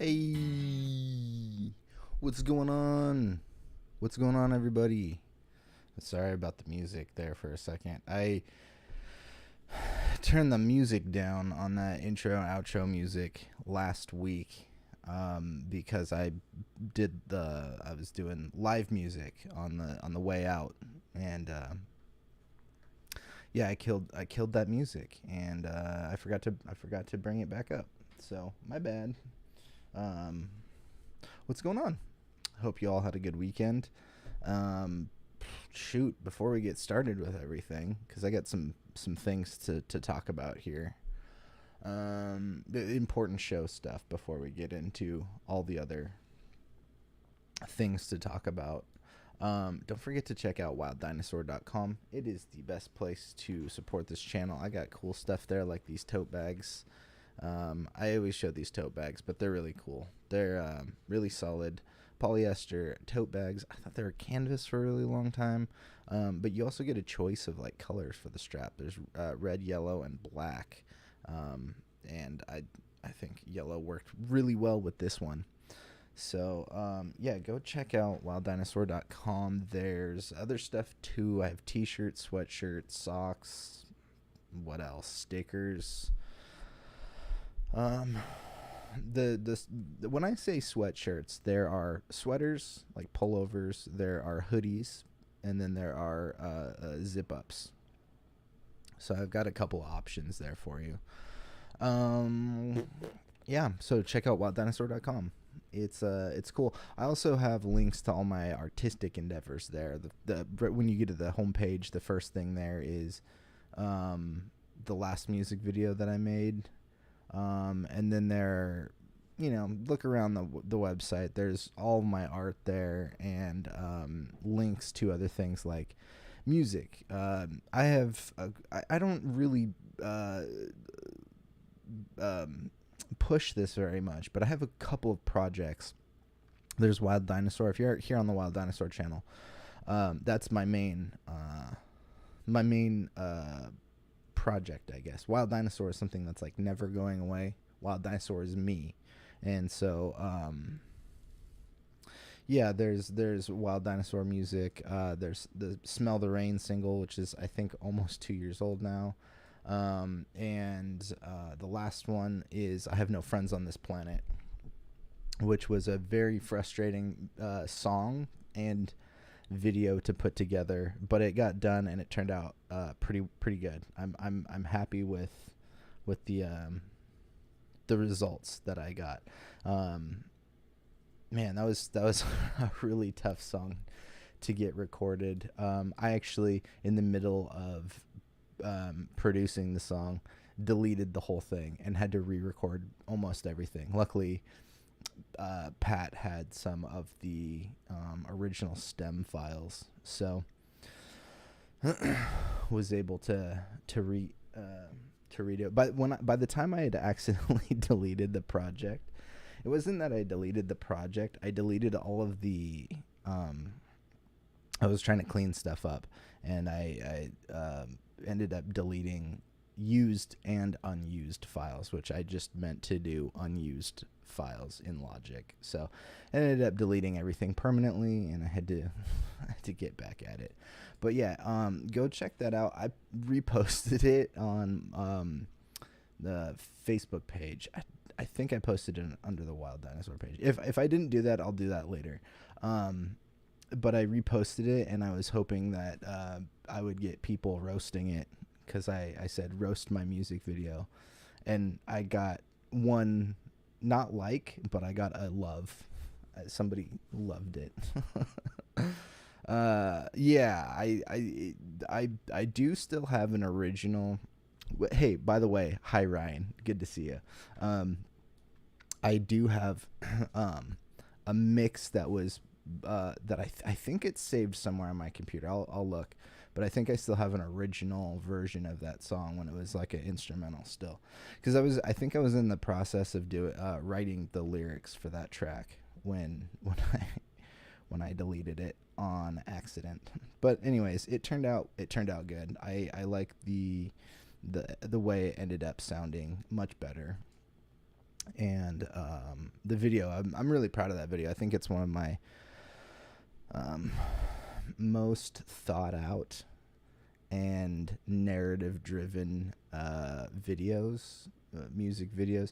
Hey, what's going on? What's going on, everybody? Sorry about the music there for a second. I turned the music down on that intro and outro music last week because I was doing live music on the way out, and yeah, I killed that music, and I forgot to bring it back up. So my bad. Um, what's going on? Hope you all had a good weekend. Um, Shoot, before we get started with everything, because I got some things to talk about here. The important show stuff before we get into all the other things to talk about. Don't forget to check out wilddinosaur.com. It is the best place to support this channel. I got cool stuff there, like these tote bags. I always show these tote bags, but they're really cool. They're really solid polyester tote bags. I thought they were canvas for a really long time, but you also get a choice of like colors for the strap. There's red, yellow, and black, and I think yellow worked really well with this one. So yeah, go check out wilddinosaur.com. There's other stuff too. I have t-shirts, sweatshirts, socks, what else, stickers. When I say sweatshirts, there are sweaters like pullovers, there are hoodies, and then there are zip ups. So I've got a couple options there for you. Yeah, so check out wilddinosaur.com. It's cool. I also have links to all my artistic endeavors there. When you get to the homepage, the first thing there is the last music video that I made. And then there, look around the website. There's all my art there, and links to other things like music. I don't really push this very much, but I have a couple of projects. There's Wild Dinosaur. If you're here on the Wild Dinosaur channel, that's my main project, I guess. Wild Dinosaur is something that's like never going away. Wild Dinosaur is me. And so yeah, there's Wild Dinosaur music. There's the Smell the Rain single, which is I think almost 2 years old now. And the last one is I Have No Friends on This Planet, which was a very frustrating song and video to put together, but it got done and it turned out pretty good. I'm happy with the results that I got. Man, that was a really tough song to get recorded. I actually, in the middle of producing the song, deleted the whole thing and had to re-record almost everything. Luckily, Pat had some of the original stem files, so was able to read it. But by the time I had accidentally deleted the project, it wasn't that I deleted the project. I deleted all of the. I was trying to clean stuff up, and I ended up deleting used and unused files, which I just meant to do unused files in Logic. So I ended up deleting everything permanently, and I had to get back at it. But yeah, go check that out. I reposted it on the Facebook page. I think I posted it under the Wild Dinosaur page. If I didn't do that, I'll do that later. But I reposted it, and I was hoping that I would get people roasting it, because I said roast my music video, and I got one, not like, but I got a love. Somebody loved it. Yeah, I do still have an original. Hey, by the way, hi Ryan, good to see you. I do have a mix that was that I think it's saved somewhere on my computer. I'll look. But I think I still have an original version of that song when it was like an instrumental still, because I think I was in the process of writing the lyrics for that track when I deleted it on accident. But anyways, it turned out good. I like the way it ended up sounding much better. And the video, I'm really proud of that video. I think it's one of my most thought out and narrative driven videos, music videos.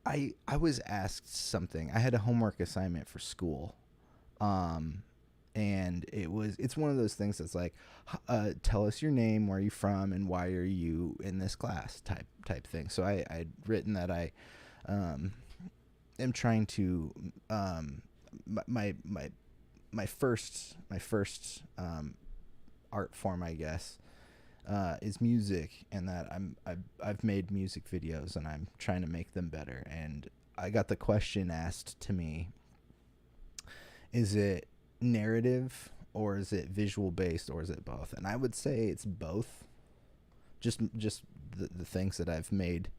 I was asked something. I had a homework assignment for school. And it's one of those things that's like, tell us your name, where are you from, and why are you in this class type thing. So I'd written that I am trying to my first art form, I guess, is music, and that I've made music videos and I'm trying to make them better. And I got the question asked to me, is it narrative or is it visual based or is it both? And I would say it's both. Just the things that I've made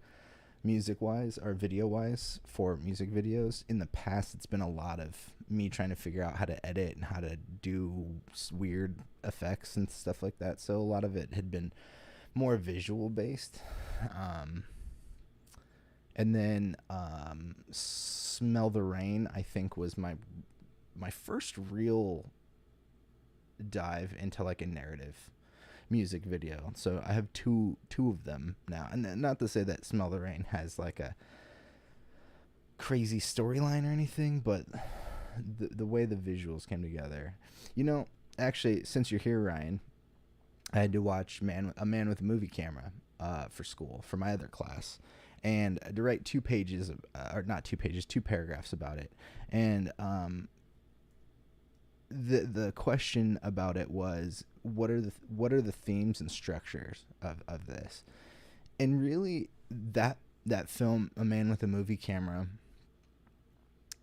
music wise or video wise for music videos. In the past, it's been a lot of me trying to figure out how to edit and how to do weird effects and stuff like that. So a lot of it had been more visual based. And then Smell the Rain, I think, was my first real dive into like a narrative music video. So I have two of them now, and not to say that Smell the Rain has like a crazy storyline or anything, but the way the visuals came together. Actually, since you're here, Ryan, I had to watch A Man with a Movie Camera for school for my other class, and to write 2 pages or not 2 pages, 2 paragraphs about it. And the question about it was, what are the themes and structures of this? And really, that film, A Man with a Movie Camera,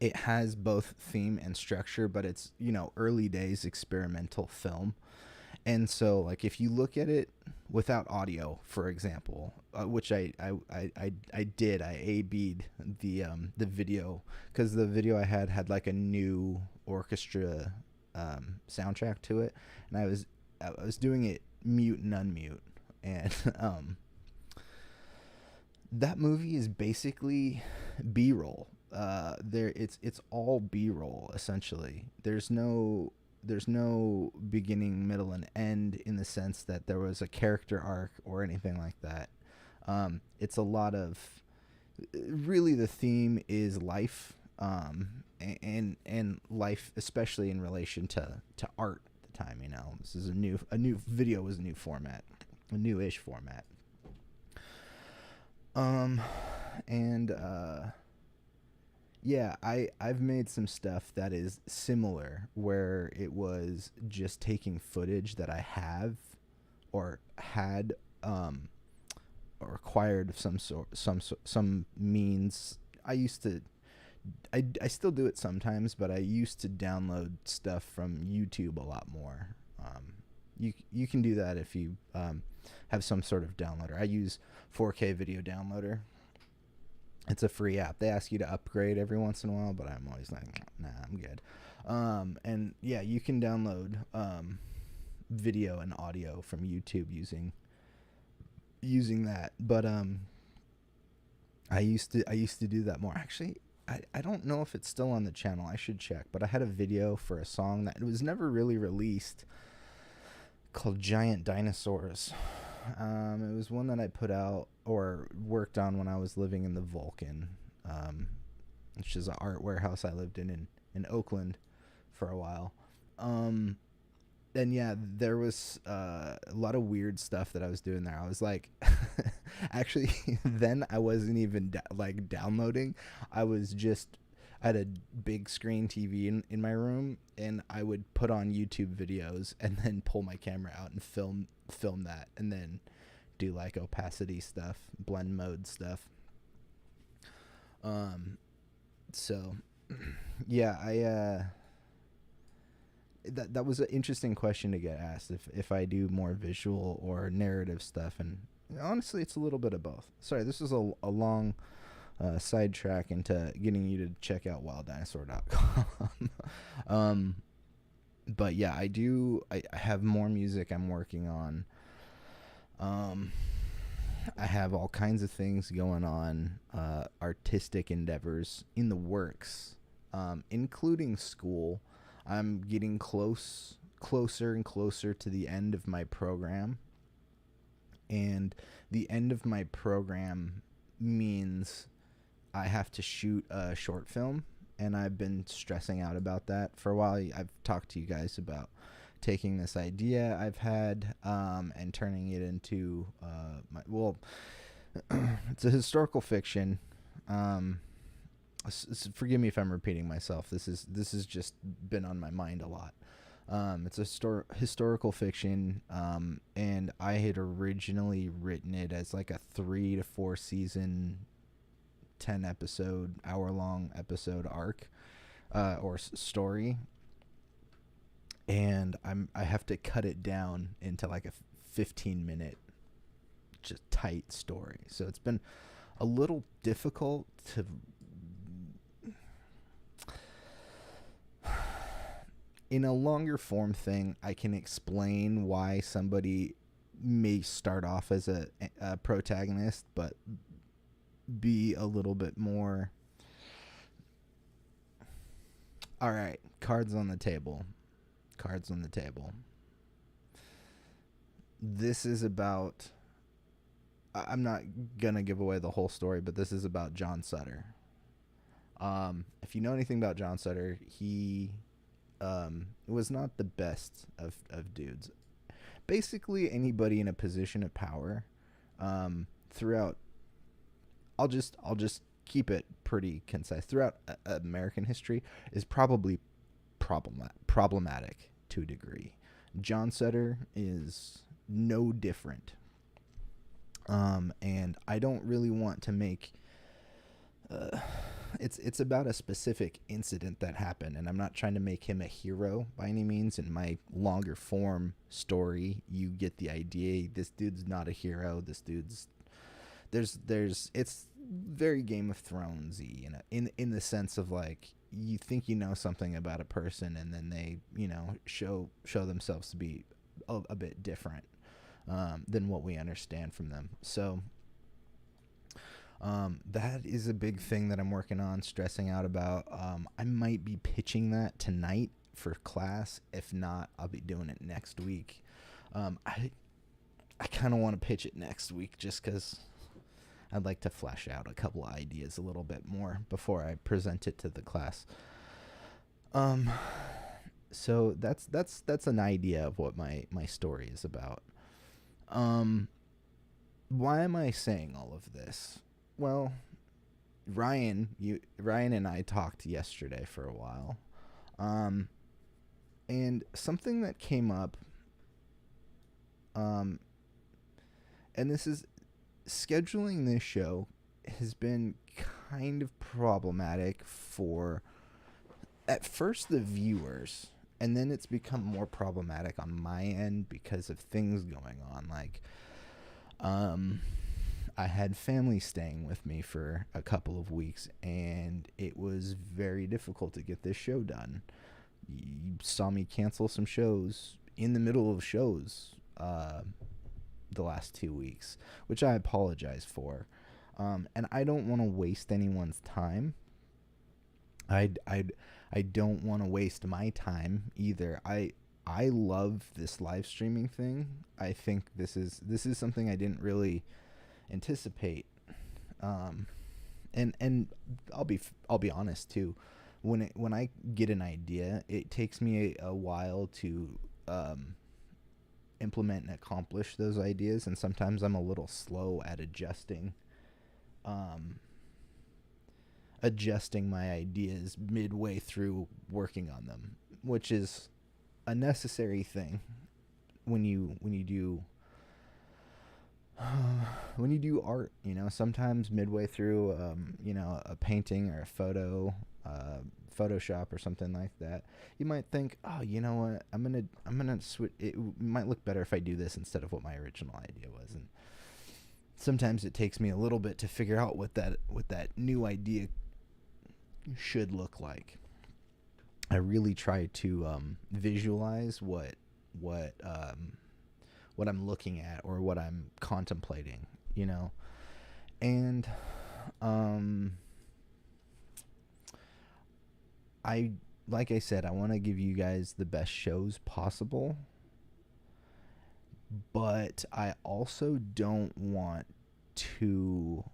it has both theme and structure, but it's, early days experimental film. And so, like, if you look at it without audio, for example, which I did, I A/B'd the video, because the video I had like a new orchestra soundtrack to it, and I was doing it mute and unmute, and that movie is basically B-roll. It's all B-roll essentially. There's no beginning, middle, and end in the sense that there was a character arc or anything like that. It's a lot of, really, the theme is life, and life, especially in relation to art at the time. This is a new video, was a new format, a new-ish format. Yeah, I've made some stuff that is similar, where it was just taking footage that I have or had or acquired of some means. I still do it sometimes, but I used to download stuff from YouTube a lot more. You can do that if you have some sort of downloader. I use 4K Video Downloader. It's a free app. They ask you to upgrade every once in a while, but I'm always like, nah, I'm good. And yeah, you can download video and audio from YouTube using that. But I used to do that more. Actually, I don't know if it's still on the channel. I should check. But I had a video for a song that was never really released called Giant Dinosaurs. It was one that I put out or worked on when I was living in the Vulcan, which is an art warehouse I lived in Oakland for a while. And yeah, there was a lot of weird stuff that I was doing there. I was like, actually, then I wasn't even downloading. I had a big screen TV in my room, and I would put on YouTube videos and then pull my camera out and film that, and then do like opacity stuff, blend mode stuff. So yeah, that was an interesting question to get asked, if I do more visual or narrative stuff, and honestly, it's a little bit of both. Sorry, this is a long sidetrack into getting you to check out wilddinosaur.com. But yeah, I have more music I'm working on. I have all kinds of things going on, artistic endeavors in the works, including school. I'm getting closer and closer to the end of my program, and the end of my program means I have to shoot a short film, and I've been stressing out about that for a while. I've talked to you guys about taking this idea I've had, and turning it into it's a historical fiction. Forgive me if I'm repeating myself. This is just been on my mind a lot. It's a historical fiction, and I had originally written it as like a 3 to 4 season, 10 episode, hour-long episode arc, or story. And I have to cut it down into like a 15-minute just tight story. So it's been a little difficult to in a longer form thing. I can explain why somebody may start off as a protagonist but be a little bit more, all right, cards on the table. This is about, I'm not gonna give away the whole story, but this is about John Sutter. If you know anything about John Sutter, he was not the best of dudes. Basically, anybody in a position of power, throughout, I'll just keep it pretty concise. Throughout American history, is probably problematic to a degree. John Sutter is no different. And I don't really want to make it's about a specific incident that happened, and I'm not trying to make him a hero by any means. In my longer form story, you get the idea. This dude's not a hero. This dude's it's very Game of Thronesy in the sense of like, you think you know something about a person, and then they, show themselves to be a bit different than what we understand from them. So that is a big thing that I'm working on, stressing out about. I might be pitching that tonight for class. If not, I'll be doing it next week. I kind of want to pitch it next week just because I'd like to flesh out a couple of ideas a little bit more before I present it to the class. So that's an idea of what my story is about. Why am I saying all of this? Well, Ryan and I talked yesterday for a while. And something that came up, and this is, scheduling this show has been kind of problematic for, at first, the viewers, and then it's become more problematic on my end because of things going on. Like, I had family staying with me for a couple of weeks, and it was very difficult to get this show done. You saw me cancel some shows in the middle of shows the last 2 weeks, which I apologize for. And I don't want to waste anyone's time. I don't want to waste my time either. I love this live streaming thing. I think this is something I didn't really anticipate. And I'll be honest too. When I get an idea, it takes me a while to implement and accomplish those ideas, and sometimes I'm a little slow at adjusting my ideas midway through working on them, which is a necessary thing when you do art. Sometimes midway through a painting or a photo, Photoshop or something like that, you might think, oh, you know what, I'm gonna switch. It might look better if I do this instead of what my original idea was. And sometimes it takes me a little bit to figure out what that new idea should look like. I really try to visualize what I'm looking at or what I'm contemplating you know. And I like I said, I want to give you guys the best shows possible, but I also don't want to.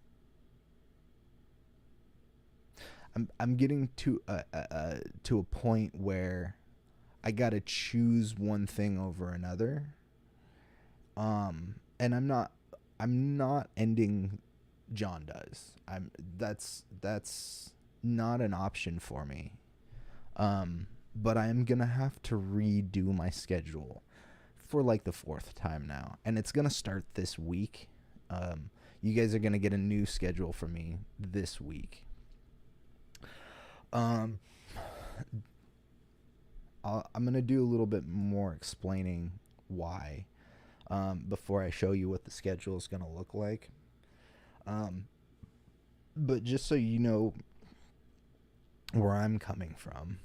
I'm getting to a point where I gotta choose one thing over another. And I'm not ending Jon Does. That's not an option for me. But I am gonna have to redo my schedule for like the fourth time now, and it's gonna start this week. You guys are gonna get a new schedule from me this week. I'm gonna do a little bit more explaining why before I show you what the schedule is gonna look like. But just so you know where I'm coming from,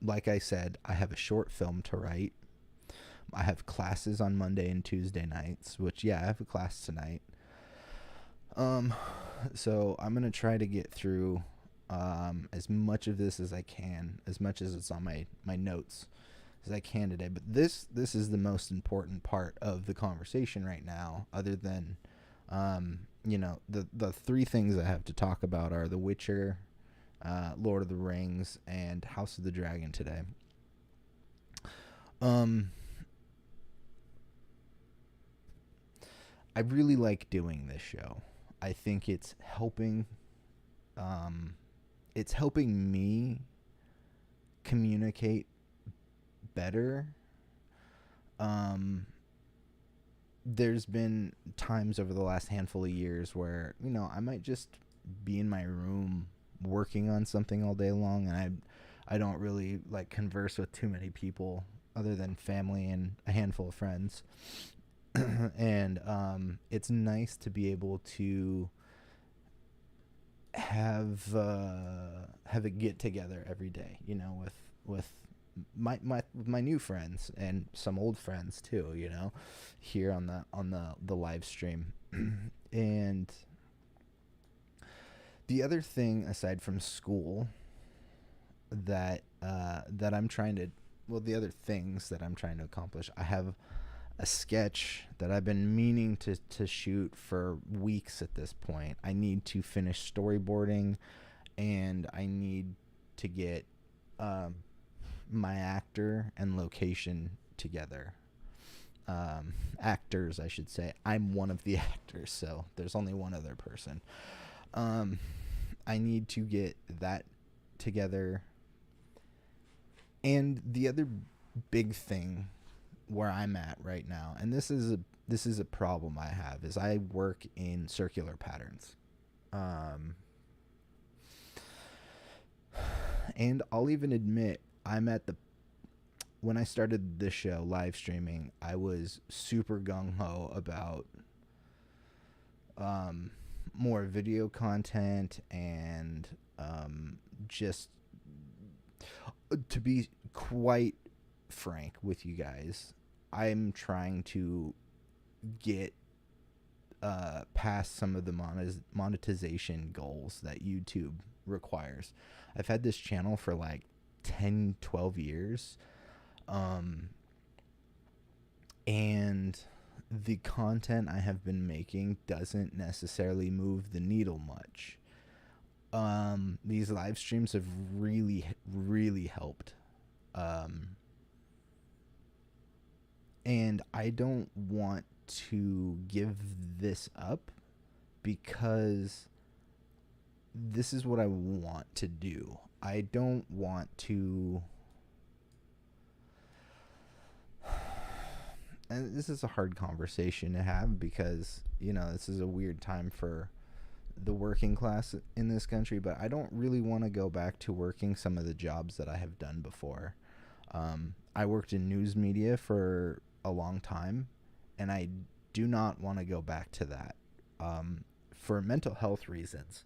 like I said, I have a short film to write. I have classes on Monday and Tuesday nights, which, yeah, I have a class tonight. So I'm going to try to get through as much of this as I can, as much as it's on my notes as I can today. But this is the most important part of the conversation right now, other than, the three things I have to talk about are The Witcher, Lord of the Rings, and House of the Dragon today. I really like doing this show. I think it's helping me communicate better. There's been times over the last handful of years where, I might just be in my room working on something all day long, and I don't really like converse with too many people other than family and a handful of friends. And it's nice to be able to have a get together every day, with my new friends and some old friends too, here on the live stream. And the other thing aside from school that I'm trying to, the other things that I'm trying to accomplish, I have a sketch that I've been meaning to shoot for weeks at this point. I need to finish storyboarding, and I need to get my actor and location together. Actors, I should say. I'm one of the actors, so there's only one other person. I need to get that together. And the other big thing where I'm at right now, and this is a problem I have, is I work in circular patterns. And I'll even admit, when I started this show, live streaming, I was super gung-ho about more video content, and just to be quite frank with you guys, I'm trying to get past some of the monetization goals that YouTube requires. I've had this channel for like 10-12 years, and the content I have been making doesn't necessarily move the needle much. These live streams have really, really helped. And I don't want to give this up, because this is what I want to do. I don't want to... And this is a hard conversation to have, because, this is a weird time for the working class in this country, but I don't really want to go back to working some of the jobs that I have done before. I worked in news media for a long time, and I do not want to go back to that, for mental health reasons.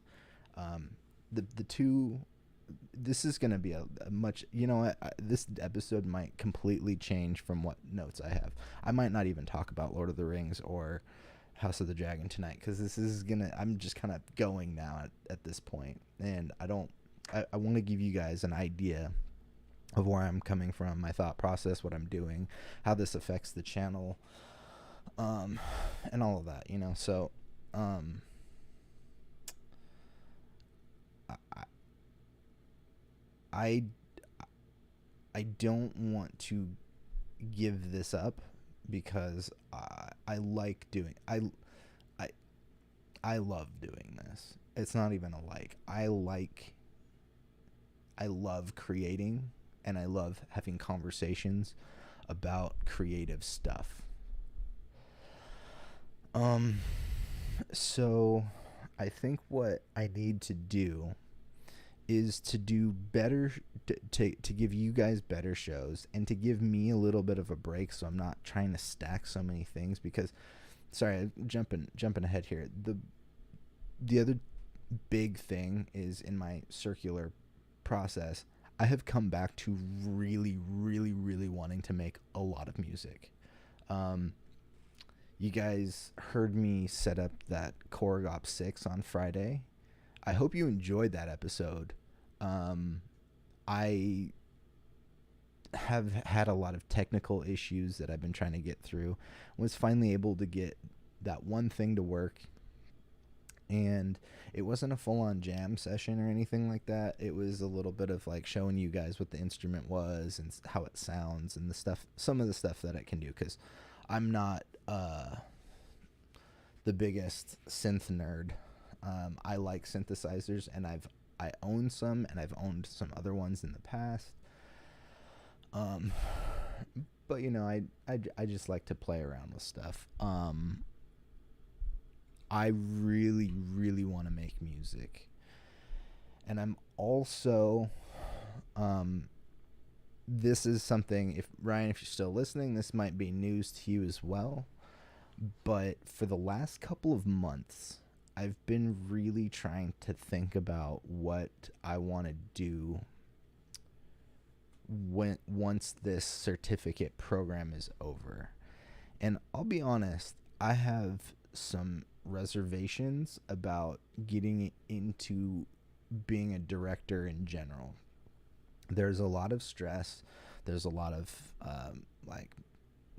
This is going to be a much, this episode might completely change from what notes I have. I might not even talk about Lord of the Rings or House of the Dragon tonight, because I'm just kind of going now at this point, and I want to give you guys an idea of where I'm coming from, my thought process, what I'm doing, how this affects the channel, and all of that, so I I don't want to give this up, because I like doing I love doing this. It's not even a like. I love creating, and I love having conversations about creative stuff. So I think what I need to do is to do better, to give you guys better shows, and to give me a little bit of a break, so I'm not trying to stack so many things. Because, sorry, I'm jumping ahead here. The other big thing is, in my circular process, I have come back to really, really, really wanting to make a lot of music. You guys heard me set up that Korg Op 6 on Friday. I hope you enjoyed that episode. I have had a lot of technical issues that I've been trying to get through. Was finally able to get that one thing to work, and it wasn't a full-on jam session or anything like that. It was a little bit of like showing you guys what the instrument was and how it sounds and some of the stuff that it can do, because I'm not the biggest synth nerd. I like synthesizers, and I own some, and I've owned some other ones in the past. But I just like to play around with stuff. I really, really want to make music, and I'm also, this is something, if Ryan, if you're still listening, this might be news to you as well. But for the last couple of months, I've been really trying to think about what I want to do once this certificate program is over. And I'll be honest, I have some reservations about getting into being a director in general. There's a lot of stress. There's a lot of like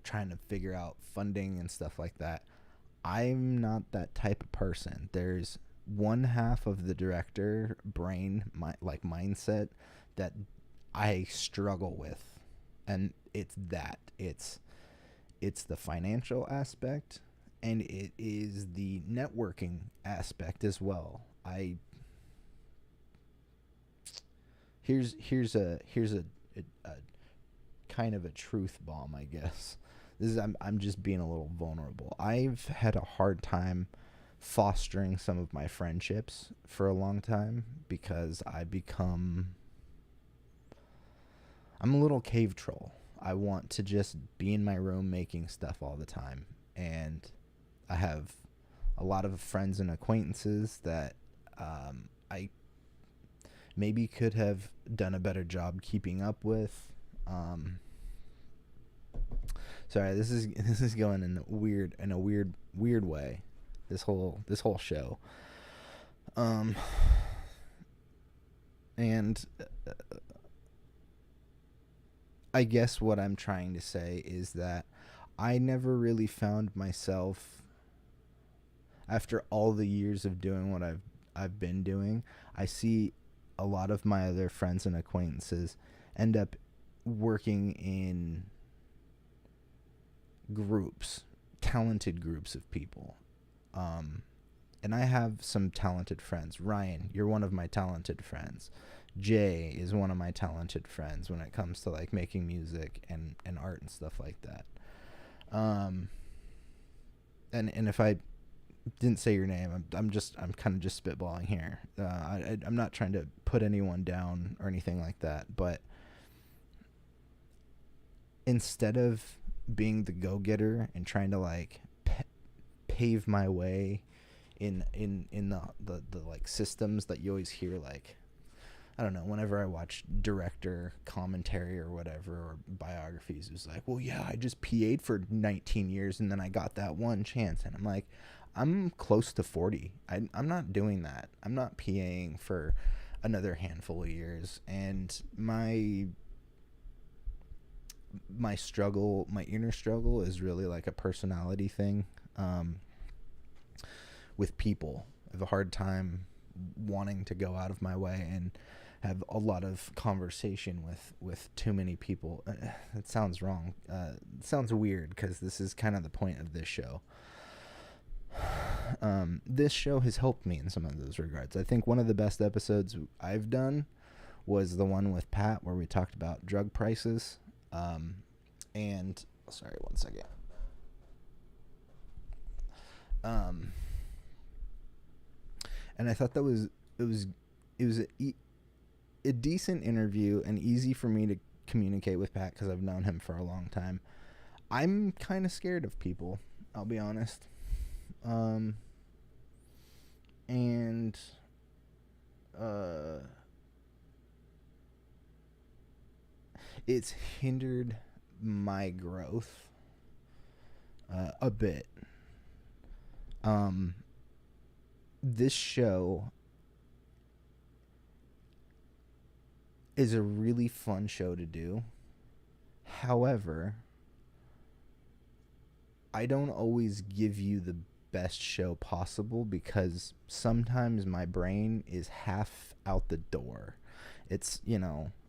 trying to figure out funding and stuff like that. I'm not that type of person. There's one half of the director brain, mindset, that I struggle with, and it's the financial aspect, and it is the networking aspect as well. Here's a kind of a truth bomb, I guess. I'm just being a little vulnerable. I've had a hard time fostering some of my friendships for a long time, because I'm a little cave troll. I want to just be in my room making stuff all the time, and I have a lot of friends and acquaintances that I maybe could have done a better job keeping up with. Sorry, this is going in a weird way. This whole show. And I guess what I'm trying to say is that I never really found myself, after all the years of doing what I've been doing. I see a lot of my other friends and acquaintances end up working in groups, talented groups of people. And I have some talented friends. Ryan, you're one of my talented friends. Jay is one of my talented friends when it comes to like making music and art and stuff like that. And if I didn't say your name, I'm kind of just spitballing here. I'm not trying to put anyone down or anything like that, but instead of being the go-getter and trying to like pave my way in the like systems that you always hear, like I don't know, whenever I watch director commentary or whatever, or biographies, it was like, well, yeah, I just PA'd for 19 years and then I got that one chance. And I'm like, I'm close to 40. I'm not doing that. I'm not PAing for another handful of years. And my struggle, my inner struggle, is really like a personality thing. With people, I have a hard time wanting to go out of my way and have a lot of conversation with too many people. It sounds wrong. It sounds weird, because this is kind of the point of this show. This show has helped me in some of those regards. I think one of the best episodes I've done was the one with Pat, where we talked about drug prices. And sorry, one second. And I thought that it was a decent interview, and easy for me to communicate with Pat because I've known him for a long time. I'm kind of scared of people, I'll be honest. It's hindered my growth a bit. This show is a really fun show to do. However, I don't always give you the best show possible, because sometimes my brain is half out the door. It's,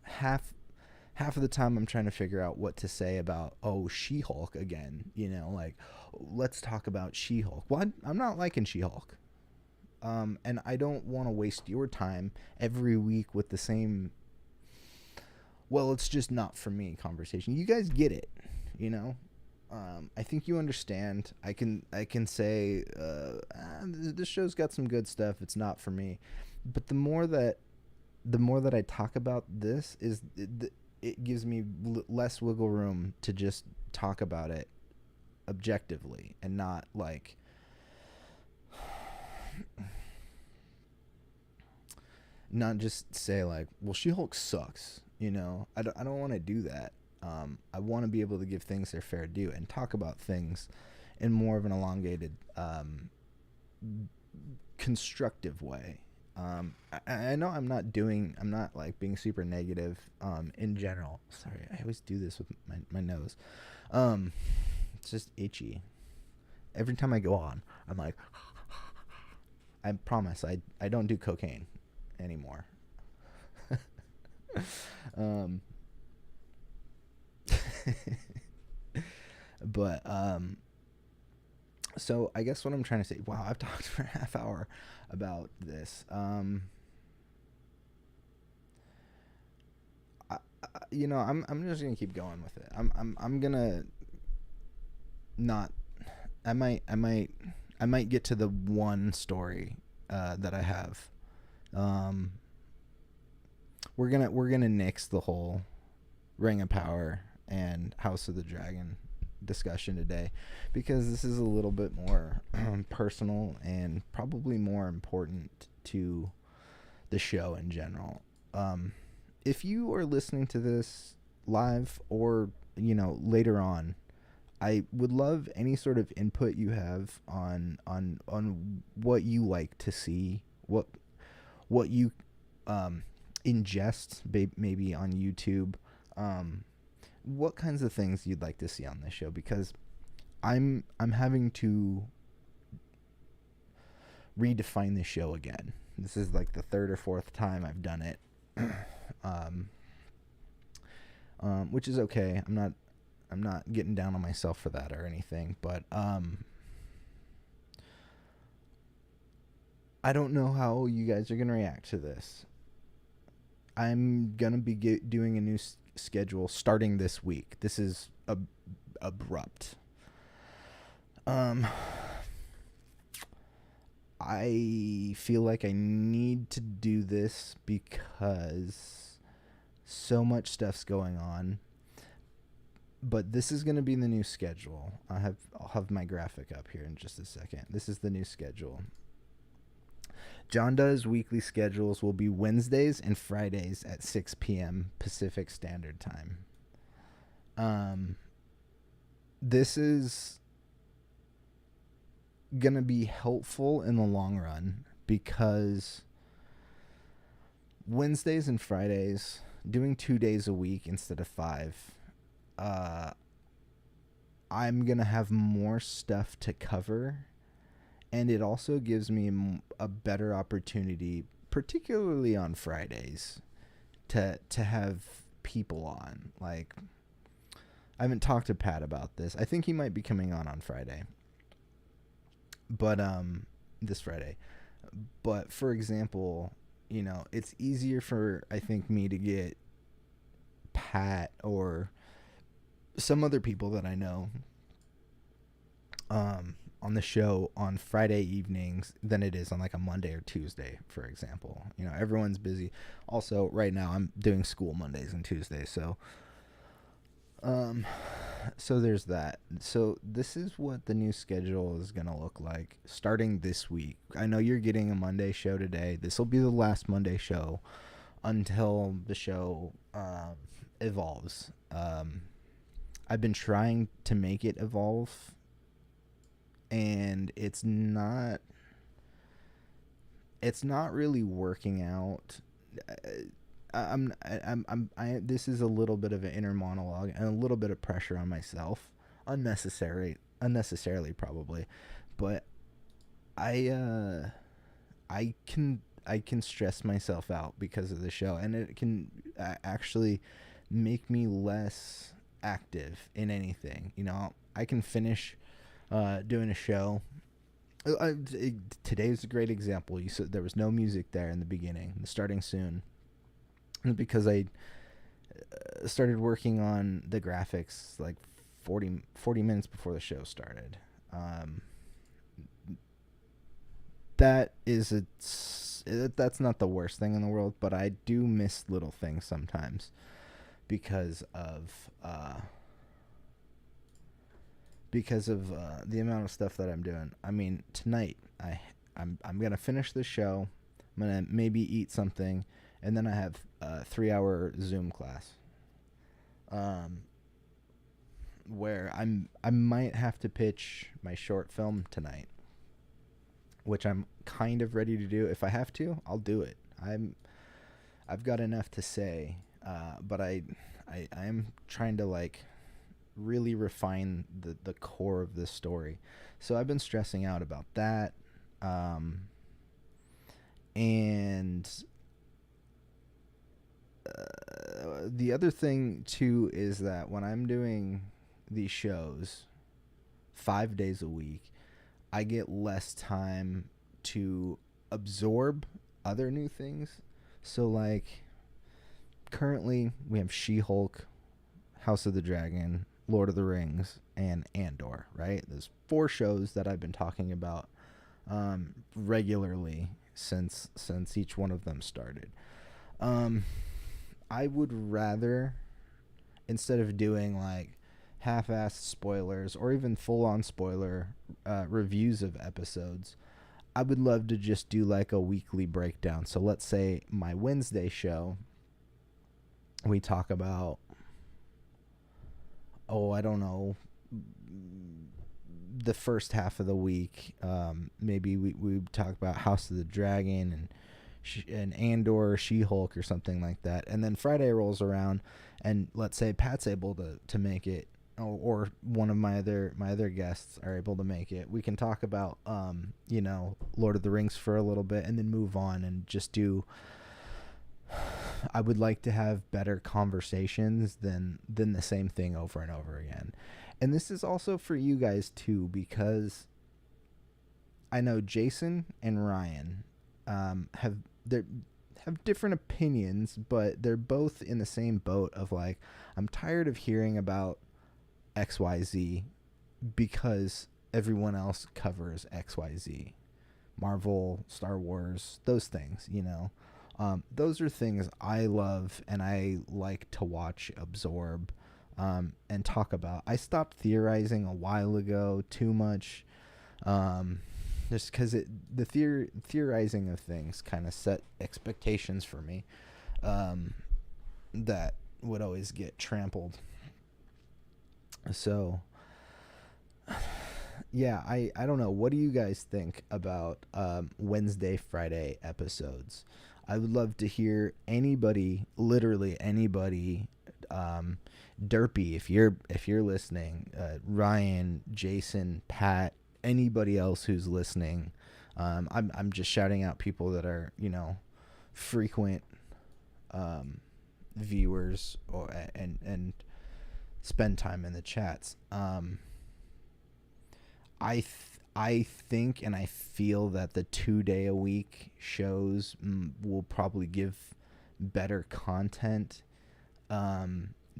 half of the time I'm trying to figure out what to say about, She-Hulk again, like, let's talk about She-Hulk. Well, I'm not liking She-Hulk. And I don't want to waste your time every week with the same, well, it's just not for me conversation. You guys get it, I think you understand. I can say, this show's got some good stuff. It's not for me. But the more that I talk about this, it gives me less wiggle room to just talk about it objectively, and not like, not just say like, well, She-Hulk sucks, I don't want to do that. I want to be able to give things their fair due and talk about things in more of an elongated, constructive way. I know I'm not like being super negative in general. Sorry, I always do this with my nose. It's just itchy. Every time I go on, I'm like, I promise I don't do cocaine anymore. But so I guess what I'm trying to say, wow, I've talked for a half hour about this. I'm just gonna keep going with it. I'm gonna not. I might get to the one story that I have. We're gonna nix the whole Ring of Power and House of the Dragon discussion today, because this is a little bit more personal and probably more important to the show in general. If you are listening to this live or later on, I would love any sort of input you have on what you like to see, what you ingest maybe on YouTube, what kinds of things you'd like to see on this show, because I'm having to redefine the show again. This is like the third or fourth time I've done it, which is okay. I'm not getting down on myself for that or anything, but I don't know how you guys are gonna react to this. I'm gonna be doing a new schedule starting this week. This is abrupt. I feel like I need to do this because so much stuff's going on. But this is going to be the new schedule. I'll have my graphic up here in just a second. This is the new schedule. Jon Does weekly schedules will be Wednesdays and Fridays at 6 p.m. Pacific Standard Time. This is going to be helpful in the long run because Wednesdays and Fridays, doing 2 days a week instead of 5, I'm going to have more stuff to cover, and it also gives me a better opportunity, particularly on Fridays, to have people on. Like, I haven't talked to Pat about this. I think he might be coming on Friday. But this Friday. But for example, you know, it's easier for, I think, me to get Pat or some other people that I know on the show on Friday evenings than it is on like a Monday or Tuesday, for example. You know, everyone's busy. Also, right now I'm doing school Mondays and Tuesdays, so there's that. So this is what the new schedule is going to look like starting this week. I know you're getting a Monday show today. This will be the last Monday show until the show evolves. I've been trying to make it evolve, and it's not really working out. This is a little bit of an inner monologue and a little bit of pressure on myself, unnecessarily probably, but I can stress myself out because of the show, and it can actually make me less active in anything. You know, I can finish doing a show. Today's a great example. You said there was no music there in the beginning, starting soon, because I started working on the graphics like 40 minutes before the show started. That's not the worst thing in the world, but I do miss little things sometimes because of the amount of stuff that I'm doing. I mean, tonight I'm gonna finish the show. I'm gonna maybe eat something, and then I have a 3-hour Zoom class, where I might have to pitch my short film tonight, which I'm kind of ready to do. If I have to, I'll do it. I've got enough to say, but I am trying to like really refine the core of this story. So I've been stressing out about that. And the other thing too is that when I'm doing these shows 5 days a week, I get less time to absorb other new things. So like currently we have She-Hulk, House of the Dragon, Lord of the Rings, and Andor, right? There's 4 shows that I've been talking about regularly since each one of them started. I would rather, instead of doing like half-assed spoilers or even full-on spoiler reviews of episodes, I would love to just do like a weekly breakdown. So let's say my Wednesday show, we talk about, I don't know, the first half of the week. Maybe we talk about House of the Dragon and Andor, She-Hulk or something like that. And then Friday rolls around, and let's say Pat's able to make it, or one of my other guests are able to make it. We can talk about Lord of the Rings for a little bit and then move on and just do. I would like to have better conversations than the same thing over and over again. And this is also for you guys too, because I know Jason and Ryan have different opinions, but they're both in the same boat of like, I'm tired of hearing about XYZ because everyone else covers XYZ. Marvel, Star Wars, those things, you know. Those are things I love and I like to watch, absorb, and talk about. I stopped theorizing a while ago too much. just because the theorizing of things kind of set expectations for me, that would always get trampled. So yeah, I don't know. What do you guys think about Wednesday, Friday episodes? I would love to hear anybody, literally anybody, Derpy, if you're listening, Ryan, Jason, Pat, anybody else who's listening. I'm just shouting out people that are, frequent viewers and spend time in the chats. I think and I feel that the 2-day a week shows will probably give better content.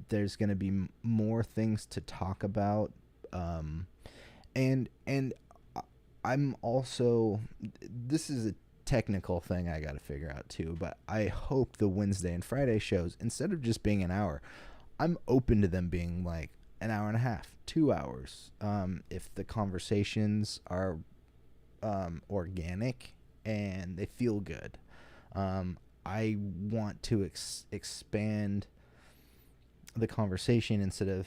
There's going to be more things to talk about. And I'm also, this is a technical thing I got to figure out too, but I hope the Wednesday and Friday shows, instead of just being an hour, I'm open to them being like an hour and a half, 2 hours. If the conversations are organic and they feel good. I want to expand the conversation instead of,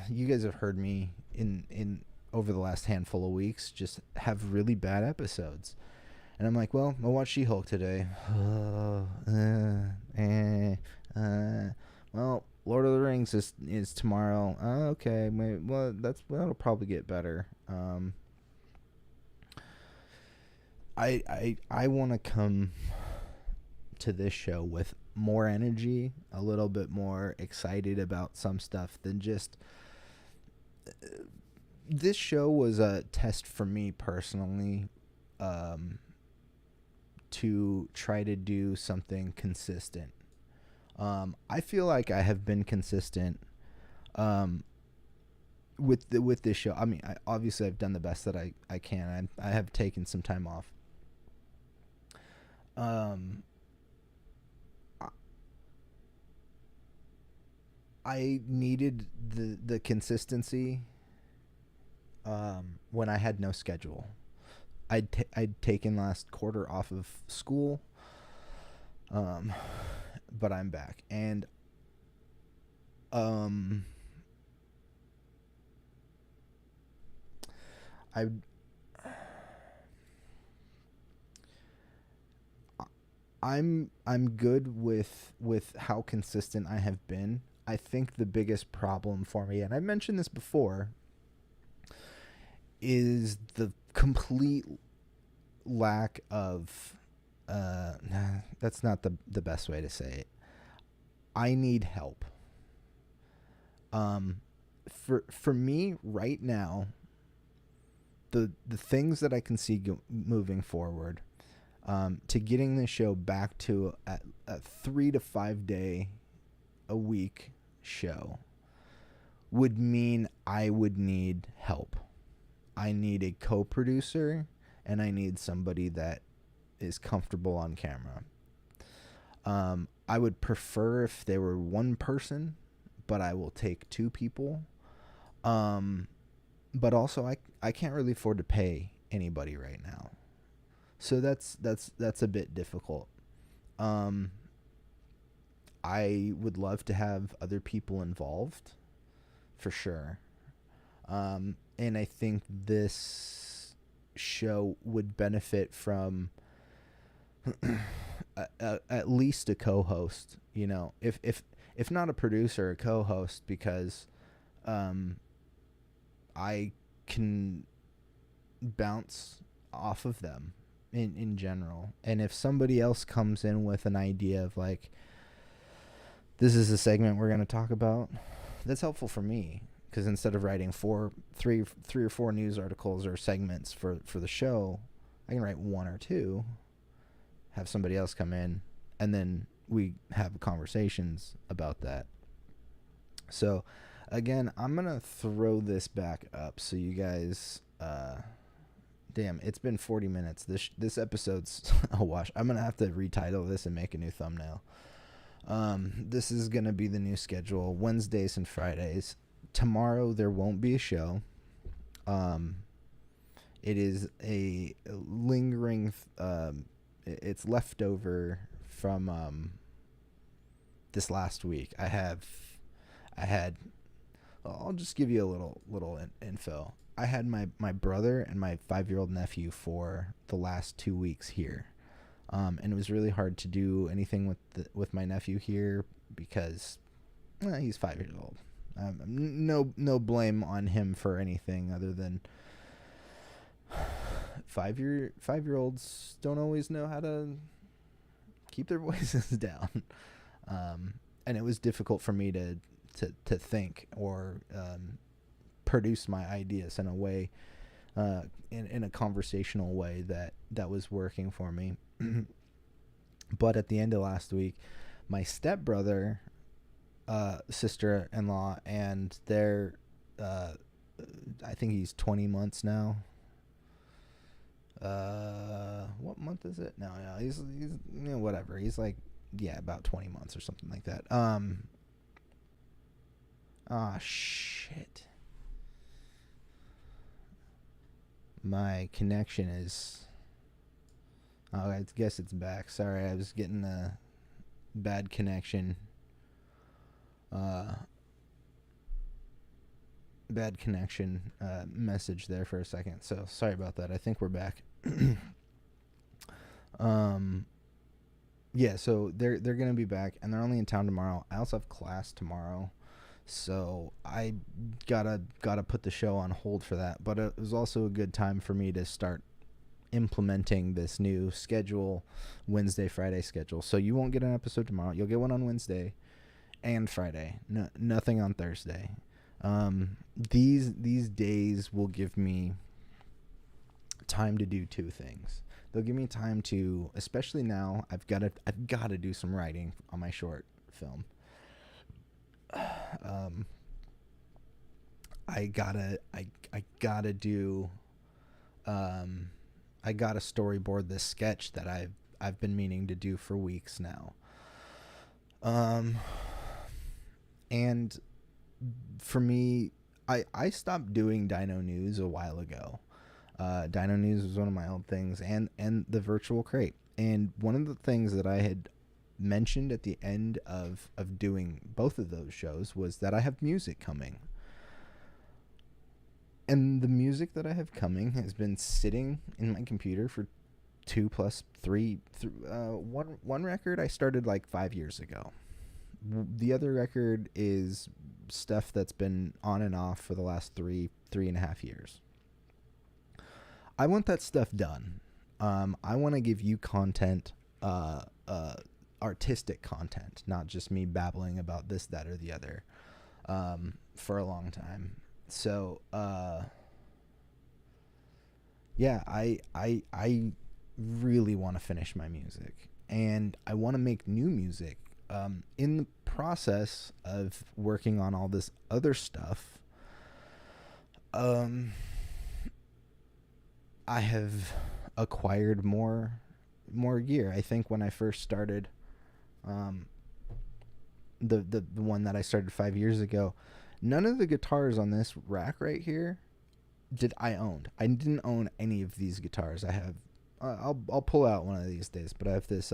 you guys have heard me in over the last handful of weeks just have really bad episodes. And I'm like, well, I'll watch She-Hulk today. Well, Lord of the Rings is tomorrow. Okay, well, that'll probably get better. I want to come to this show with more energy, a little bit more excited about some stuff than just. This show was a test for me personally, to try to do something consistent. I feel like I have been consistent with this show. I mean, obviously I've done the best that I can. I have taken some time off. I needed the consistency when I had no schedule. I'd taken last quarter off of school, but I'm back, and I'm good with how consistent I have been. I think the biggest problem for me, and I mentioned this before, is the complete lack of that's not the best way to say it. I need help. For me right now, the things that I can see moving forward, to getting the show back to a 3 to 5 day a week show would mean I would need help. I need a co-producer, and I need somebody that is comfortable on camera. I would prefer if they were one person, but I will take 2 people. But also I can't really afford to pay anybody right now. So that's a bit difficult. I would love to have other people involved, for sure. And I think this show would benefit from at least a co-host, if not a producer, a co-host, because I can bounce off of them in general. And if somebody else comes in with an idea of like, this is a segment we're going to talk about, that's helpful for me. Because instead of writing three or four news articles or segments for the show, I can write 1 or 2, have somebody else come in, and then we have conversations about that. So, again, I'm going to throw this back up so you guys... damn, it's been 40 minutes. This episode's a wash. I'm going to have to retitle this and make a new thumbnail. This is going to be the new schedule, Wednesdays and Fridays. Tomorrow there won't be a show. It is a lingering. It's leftover from this last week. I had. I'll just give you a little info. I had my brother and my 5-year-old nephew for the last 2 weeks here, and it was really hard to do anything with my nephew here because he's 5 years old. No blame on him for anything other than 5-year-olds don't always know how to keep their voices down, and it was difficult for me to think or produce my ideas in a way, in a conversational way that was working for me. But at the end of last week, my stepbrother, sister-in-law, and their I think he's 20 months now. What month is it? No, he's whatever. He's like, about 20 months or something like that. Shit. My connection is... Oh, I guess it's back. Sorry, I was getting a bad connection. Message there for a second. So, sorry about that. I think we're back. Yeah, so they're going to be back, and they're only in town tomorrow. I also have class tomorrow. So I gotta put the show on hold for that. But it was also a good time for me to start implementing this new schedule, Wednesday, Friday schedule. So you won't get an episode tomorrow. You'll get one on Wednesday and Friday. Nothing on Thursday. These days will give me time to do two things. They'll give me time to, especially now, I've got to do some writing on my short film. I gotta storyboard this sketch that I've been meaning to do for weeks now. And for me, I stopped doing Dino News a while ago. Dino News was one of my old things, and the virtual crate. And one of the things that I had mentioned at the end of doing both of those shows was that I have music coming. And the music that I have coming has been sitting in my computer for 2 plus 3, one record I started like 5 years ago. The other record is stuff that's been on and off for the last 3.5 years. I want that stuff done. I want to give you content, artistic content, not just me babbling about this, that, or the other, for a long time. So, yeah, I really want to finish my music, and I want to make new music. In the process of working on all this other stuff, I have acquired more gear. I think when I first started, the one that I started 5 years ago, none of the guitars on this rack right here did I own. I didn't own any of these guitars. I have, I'll pull out one of these days, but I have this,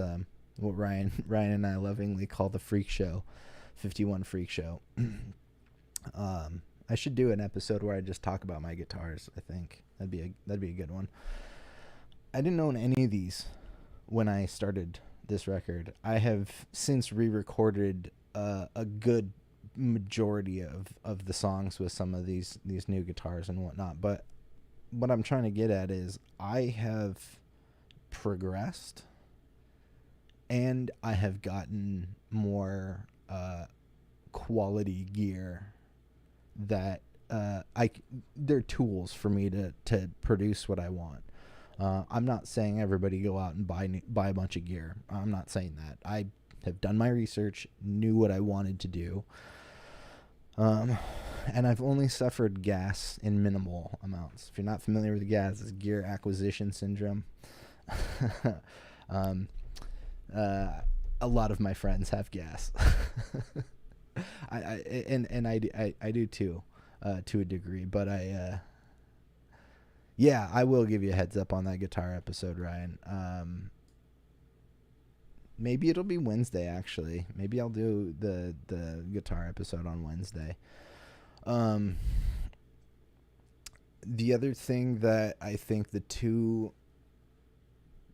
what Ryan and I lovingly call the Freak Show, 51 Freak Show. I should do an episode where I just talk about my guitars. I think that'd be a good one. I didn't own any of these when I started this record. I have since re-recorded a good majority of the songs with some of these new guitars and whatnot. But what I'm trying to get at is I have progressed, and I have gotten more quality gear that they're tools for me to produce what I want. I'm not saying everybody go out and buy a bunch of gear. I'm not saying that. I have done my research, knew what I wanted to do, and I've only suffered gas in minimal amounts. If you're not familiar with gas, it's gear acquisition syndrome. A lot of my friends have gas. I do too, to a degree, but Yeah, I will give you a heads up on that guitar episode, Ryan. Maybe it'll be Wednesday, actually. Maybe I'll do the guitar episode on Wednesday. The other thing that I think the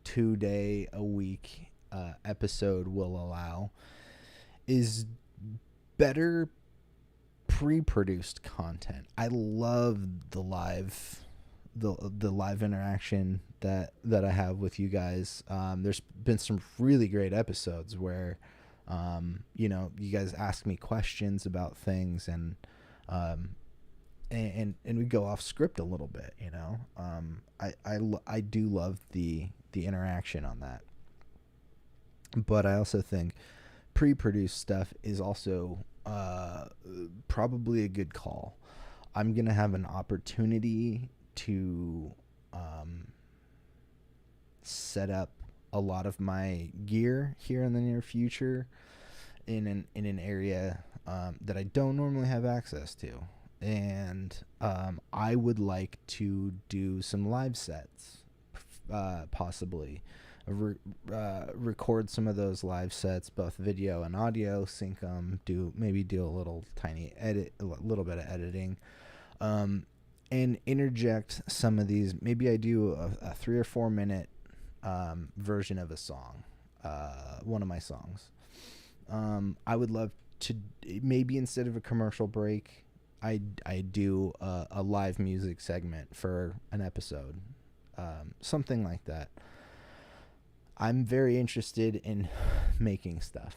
two-day a week episode will allow is better pre-produced content. I love the live interaction that I have with you guys. There's been some really great episodes where you guys ask me questions about things, and we go off script a little bit, I do love the interaction on that. But I also think pre-produced stuff is also probably a good call. I'm going to have an opportunity to set up a lot of my gear here in the near future in an area that I don't normally have access to. And I would like to do some live sets, possibly. Record some of those live sets, both video and audio, sync them, do a little tiny edit, a little bit of editing, and interject some of these. Maybe I do a 3 or 4 minute version of a song, one of my songs. I would love to, maybe instead of a commercial break, I do a live music segment for an episode, something like that. I'm very interested in making stuff.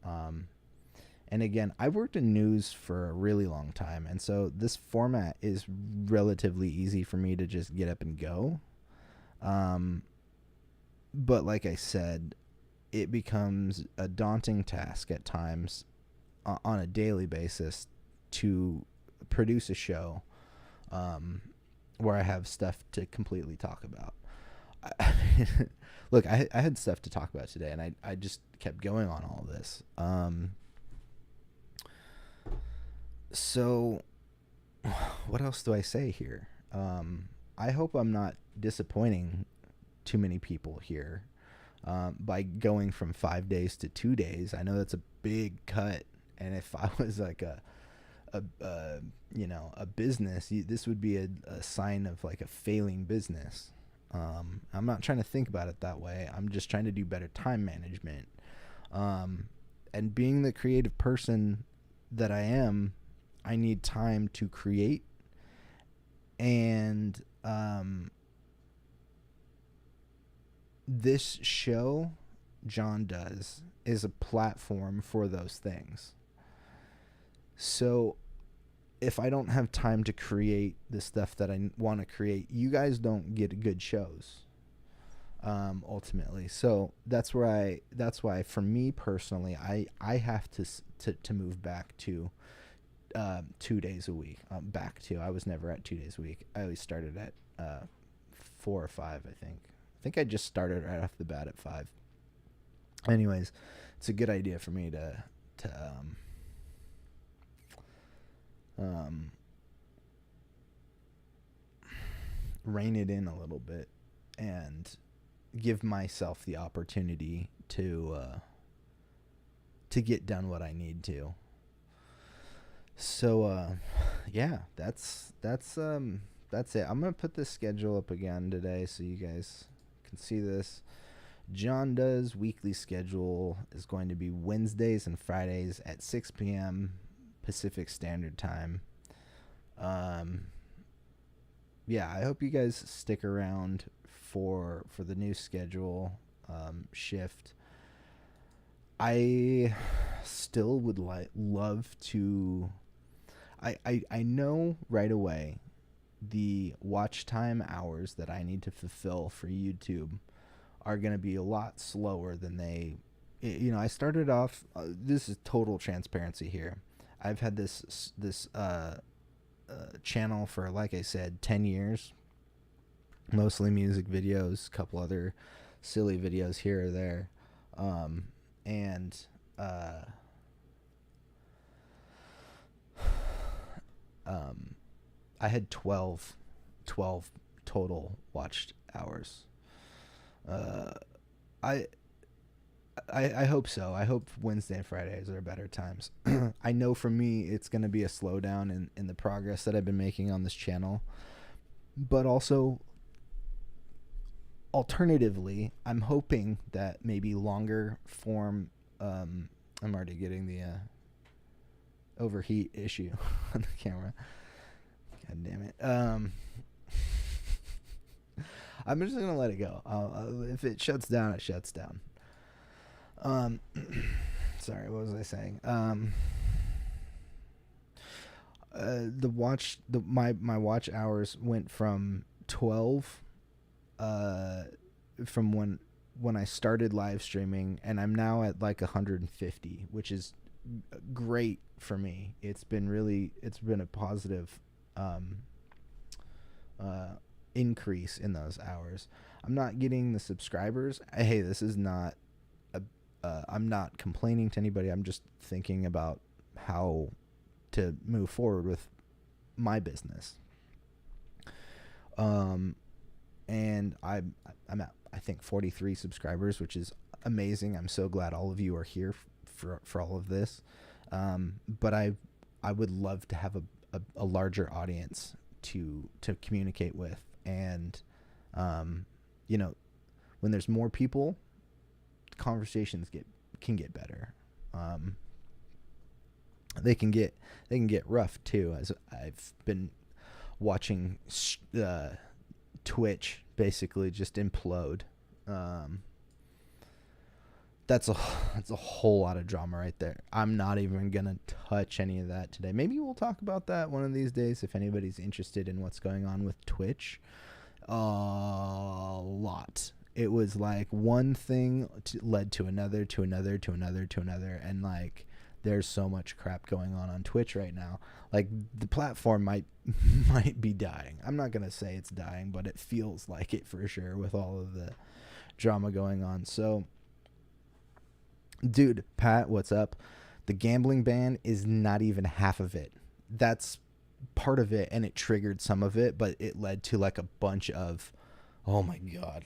And again, I've worked in news for a really long time, and so this format is relatively easy for me to just get up and go. But like I said, it becomes a daunting task at times on a daily basis to produce a show where I have stuff to completely talk about. Look, I had stuff to talk about today, and I just kept going on all this. So what else do I say here? I hope I'm not disappointing too many people here by going from 5 days to 2 days. I know that's a big cut, and if I was like a business, this would be a sign of like a failing business. I'm not trying to think about it that way. I'm just trying to do better time management. And being the creative person that I am, I need time to create. And this show, Jon Does, is a platform for those things. So if I don't have time to create the stuff that I want to create, you guys don't get good shows, ultimately. So that's why for me personally, I have to move back to 2 days a week. I was never at 2 days a week. I always started at 4 or 5, I think I just started right off the bat at 5. Anyways, it's a good idea for me to rein it in a little bit and give myself the opportunity to get done what I need to. So yeah, that's it. I'm gonna put this schedule up again today so you guys can see this. Jon Does weekly schedule is going to be Wednesdays and Fridays at 6 p.m. Pacific Standard Time. Yeah, I hope you guys stick around for the new schedule shift. I still would love to. I know right away the watch time hours that I need to fulfill for YouTube are going to be a lot slower than they. I started off. This is total transparency here. I've had this channel for, like I said, 10 years. Mostly music videos, a couple other silly videos here or there. I had 12 total watched hours. I I hope so. I hope Wednesday and Fridays are better times. I know for me, it's going to be a slowdown in the progress that I've been making on this channel. But also, alternatively, I'm hoping that maybe longer form. I'm already getting the overheat issue on the camera. God damn it. I'm just going to let it go. If it shuts down, it shuts down. Sorry, what was I saying? My watch hours went from 12 from when I started live streaming, and I'm now at like 150, which is great for me. It's been a positive increase in those hours. I'm not getting the subscribers. Hey, this is not I'm not complaining to anybody. I'm just thinking about how to move forward with my business. And I'm at, I think, 43 subscribers, which is amazing. I'm so glad all of you are here for all of this. But I would love to have a larger audience to communicate with. And, when there's more people, conversations can get better. They can get rough too, as I've been watching Twitch basically just implode. That's a whole lot of drama right there. I'm not even gonna touch any of that today. Maybe we'll talk about that one of these days if anybody's interested in what's going on with Twitch. A lot. It was like one thing led to another, to another, to another, to another. And like, there's so much crap going on Twitch right now. Like, the platform might be dying. I'm not going to say it's dying, but it feels like it for sure with all of the drama going on. So, dude, Pat, what's up? The gambling ban is not even half of it. That's part of it, and it triggered some of it, but it led to like a bunch of, oh my god.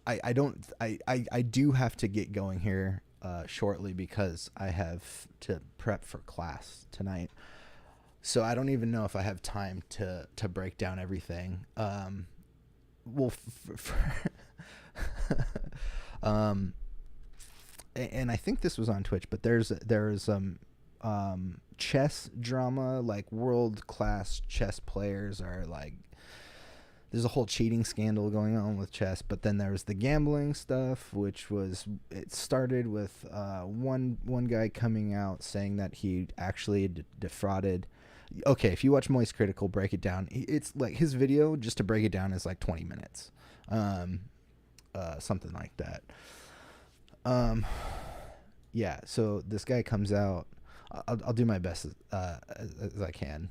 I do have to get going here shortly because I have to prep for class tonight. So I don't even know if I have time to break down everything. And I think this was on Twitch, but there's chess drama, like world-class chess players are like, there's a whole cheating scandal going on with chess, but then there was the gambling stuff, it started with one guy coming out saying that he actually defrauded. Okay, if you watch Moist Critical break it down, it's like his video, just to break it down, is like 20 minutes. Something like that. Yeah, so this guy comes out. I'll do my best as I can.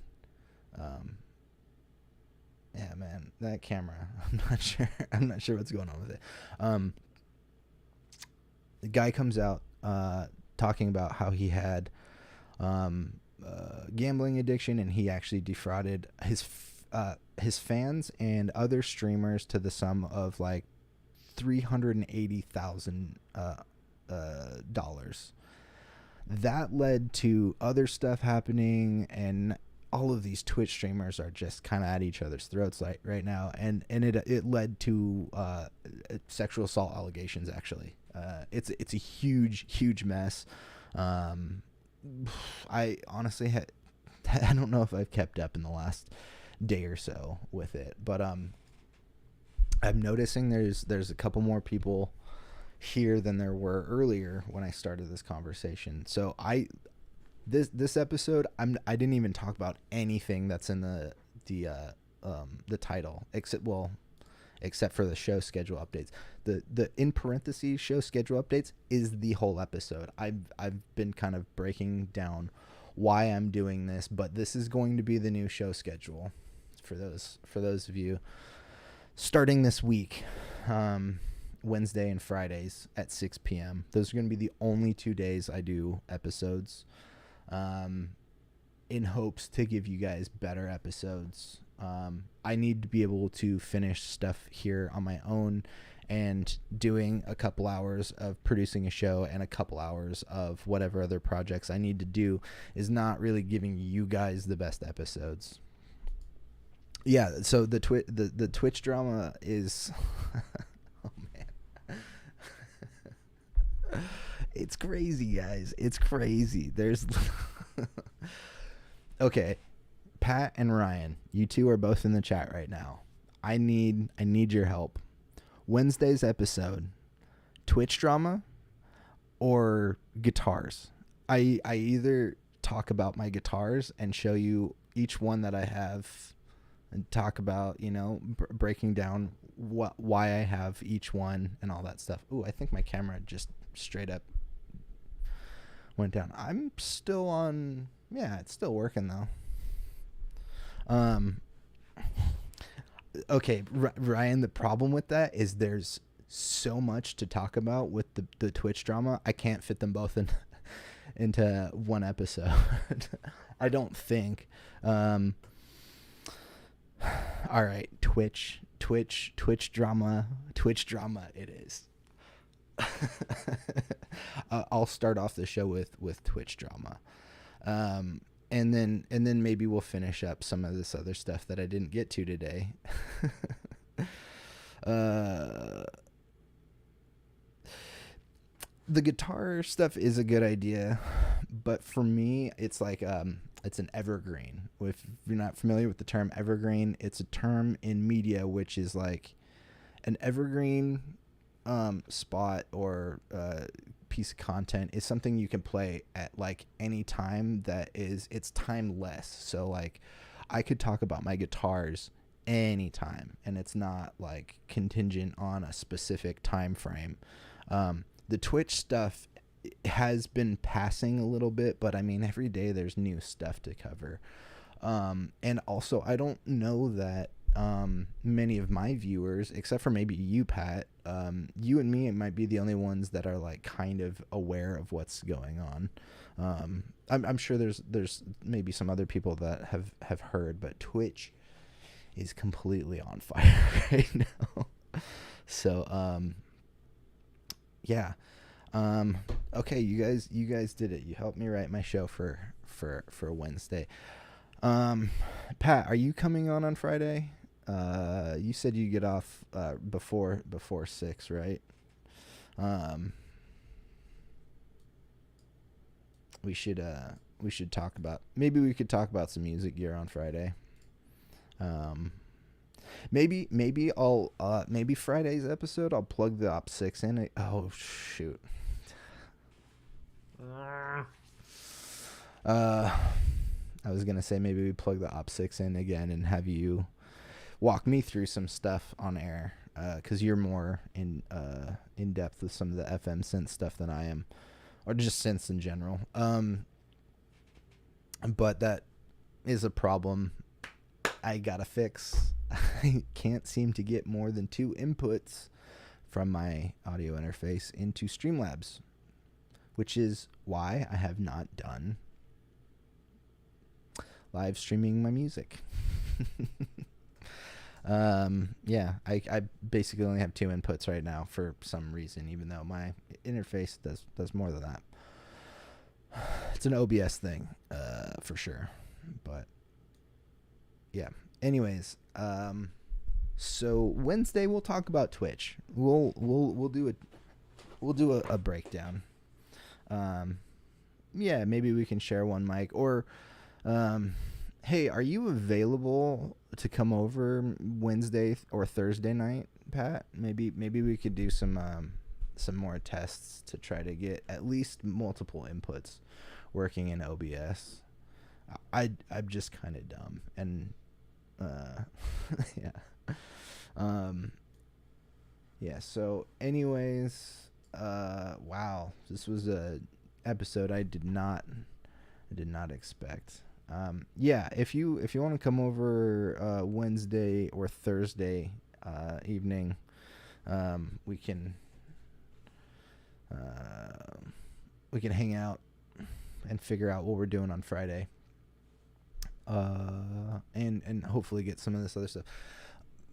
Yeah, man, that camera, I'm not sure what's going on with it. The guy comes out talking about how he had gambling addiction, and he actually defrauded his fans and other streamers to the sum of like $380,000. That led to other stuff happening, and all of these Twitch streamers are just kind of at each other's throats right now, and it led to sexual assault allegations. Actually, it's a huge mess. I honestly I don't know if I've kept up in the last day or so with it, but I'm noticing there's a couple more people here than there were earlier when I started this conversation. So this episode, I didn't even talk about anything that's in the title, except for the show schedule updates. The in parentheses show schedule updates is the whole episode. I've been kind of breaking down why I'm doing this, but this is going to be the new show schedule for those of you starting this week. Wednesday and Fridays at 6 p.m. Those are going to be the only 2 days I do episodes, in hopes to give you guys better episodes I need to be able to finish stuff here on my own, and doing a couple hours of producing a show and a couple hours of whatever other projects I need to do is not really giving you guys the best episodes. Yeah, so the Twitch drama is oh man. It's crazy, guys. It's crazy. There's okay, Pat and Ryan, you two are both in the chat right now. I need your help. Wednesday's episode, Twitch drama or guitars? I either talk about my guitars and show you each one that I have and talk about, breaking down why I have each one and all that stuff. Ooh, I think my camera just straight up went down. I'm still on. Yeah, it's still working though. Okay, Ryan, the problem with that is there's so much to talk about with the Twitch drama. I can't fit them both into one episode. I don't think. All right, Twitch drama it is. I'll start off the show with Twitch drama. And then maybe we'll finish up some of this other stuff that I didn't get to today. The guitar stuff is a good idea, but for me, it's like it's an evergreen. If you're not familiar with the term evergreen, it's a term in media which is like an evergreen spot or piece of content is something you can play at like any time it's timeless. So like I could talk about my guitars anytime and it's not like contingent on a specific time frame. The Twitch stuff has been passing a little bit, but I mean every day there's new stuff to cover. And also I don't know that many of my viewers, except for maybe you, Pat, you and me might be the only ones that are like kind of aware of what's going on. I'm sure there's maybe some other people that have heard, but Twitch is completely on fire right now. So yeah. Okay, you guys did it. You helped me write my show for Wednesday. Pat, are you coming on Friday? You said you get off before 6, right? We should talk about, maybe we could talk about some music gear on Friday. Maybe I'll maybe Friday's episode I'll plug the Op 6 in. Oh shoot. I was gonna say maybe we plug the Op 6 in again and have you walk me through some stuff on air, because you're more in depth with some of the FM synth stuff than I am, or just synths in general. But that is a problem I gotta fix. I can't seem to get more than 2 inputs from my audio interface into Streamlabs, which is why I have not done live streaming my music. Yeah, I basically only have 2 inputs right now for some reason, even though my interface does more than that. It's an OBS thing, for sure. But yeah. Anyways, so Wednesday we'll talk about Twitch. We'll do a breakdown. Yeah, maybe we can share one mic, or hey, are you available to come over Wednesday or Thursday night, Pat? Maybe we could do some more tests to try to get at least multiple inputs working in OBS. I'm just kind of dumb, and yeah. Yeah, so anyways, wow, this was a episode I did not expect. Yeah, if you want to come over Wednesday or Thursday evening, we can hang out and figure out what we're doing on Friday. and hopefully get some of this other stuff.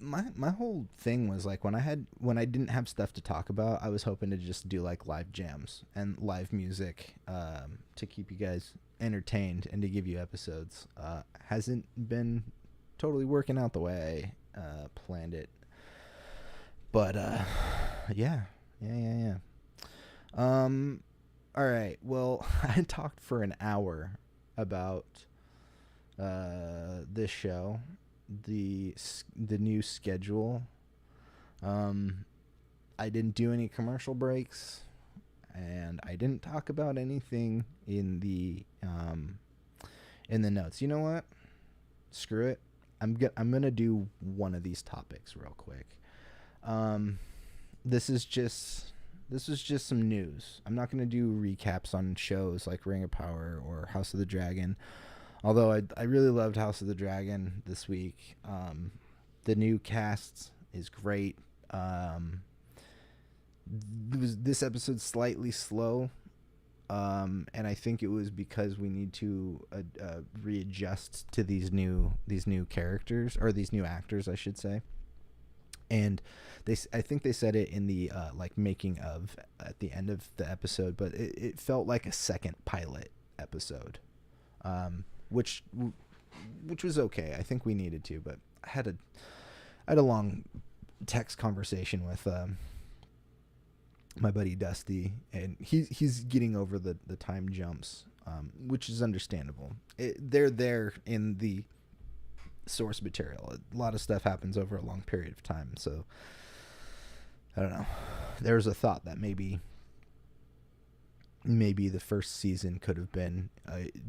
My whole thing was like when I didn't have stuff to talk about, I was hoping to just do like live jams and live music to keep you guys entertained and to give you episodes. Hasn't been totally working out the way I planned it, but yeah. All right. Well, I talked for an hour about this show, the new schedule. I didn't do any commercial breaks, and I didn't talk about anything in the notes. You know what? Screw it. I'm gonna do one of these topics real quick. This was just some news. I'm not gonna do recaps on shows like Ring of Power or House of the Dragon. Although I really loved House of the Dragon this week. The new cast is great. This episode's slightly slow, and I think it was because we need to readjust to these new characters, or these new actors, I should say. And I think they said it in the like making of at the end of the episode, but it felt like a second pilot episode. Which was okay. I think we needed to, but I had a long text conversation with my buddy Dusty, and he's getting over the time jumps, which is understandable. They're there in the source material. A lot of stuff happens over a long period of time, so I don't know. There's a thought that maybe the first season could have been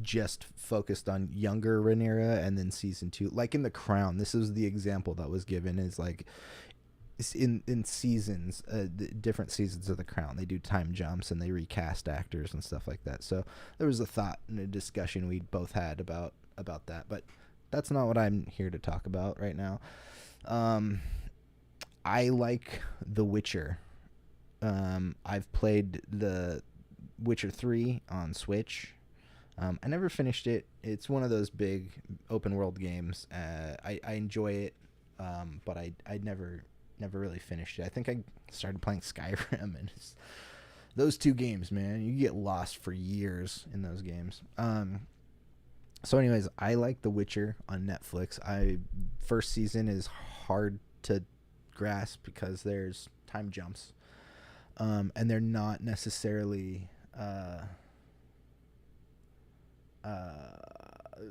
just focused on younger Rhaenyra, and then season 2, like in The Crown, this is the example that was given, is like in seasons, the different seasons of The Crown, they do time jumps and they recast actors and stuff like that. So there was a thought and a discussion we both had about that, but that's not what I'm here to talk about right now. I like The Witcher. I've played the Witcher 3 on Switch. I never finished it. It's one of those big open world games. I enjoy it, but I never really finished it. I think I started playing Skyrim, and those two games, man, you get lost for years in those games. So anyways, I like The Witcher on Netflix. First season is hard to grasp because there's time jumps, and they're not necessarily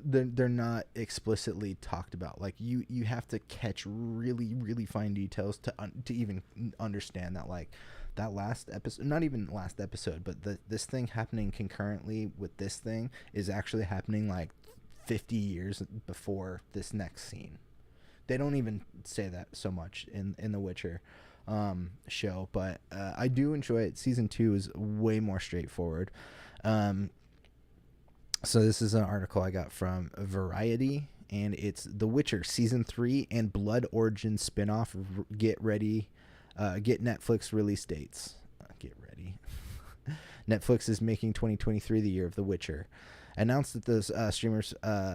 they're not explicitly talked about. Like you have to catch really, really fine details to even understand that, like, that last episode, not even last episode, but this thing happening concurrently with this thing is actually happening like 50 years before this next scene. They don't even say that so much in The Witcher show, but I do enjoy it. Season 2 is way more straightforward. So this is an article I got from Variety, and it's The Witcher Season 3 and Blood Origin spinoff. Get ready. Get Netflix release dates. Get ready. Netflix is making 2023 the year of The Witcher. Announced that those streamers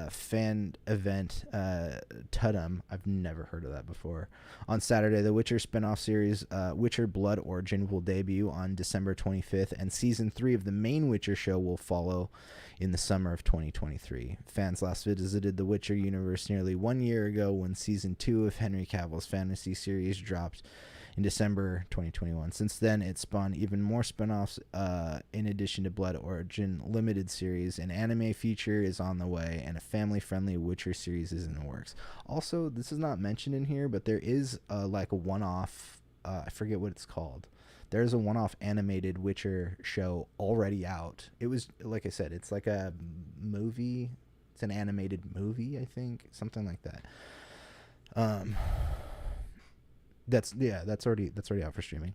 fan event Tudum, I've never heard of that before, on Saturday. The Witcher spinoff series Witcher Blood Origin will debut on December 25th, and season 3 of the main Witcher show will follow in the summer of 2023. Fans last visited the Witcher universe nearly 1 year ago when season 2 of Henry Cavill's fantasy series dropped in December 2021. Since then, it spawned even more spin-offs. In addition to Blood Origin limited series, an anime feature is on the way, and a family-friendly Witcher series is in the works. Also, this is not mentioned in here, but there is like a one-off, I forget what it's called. There's a one-off animated Witcher show already out. It was, like I said, it's like a movie. It's an animated movie, I think, something like that. That's already out for streaming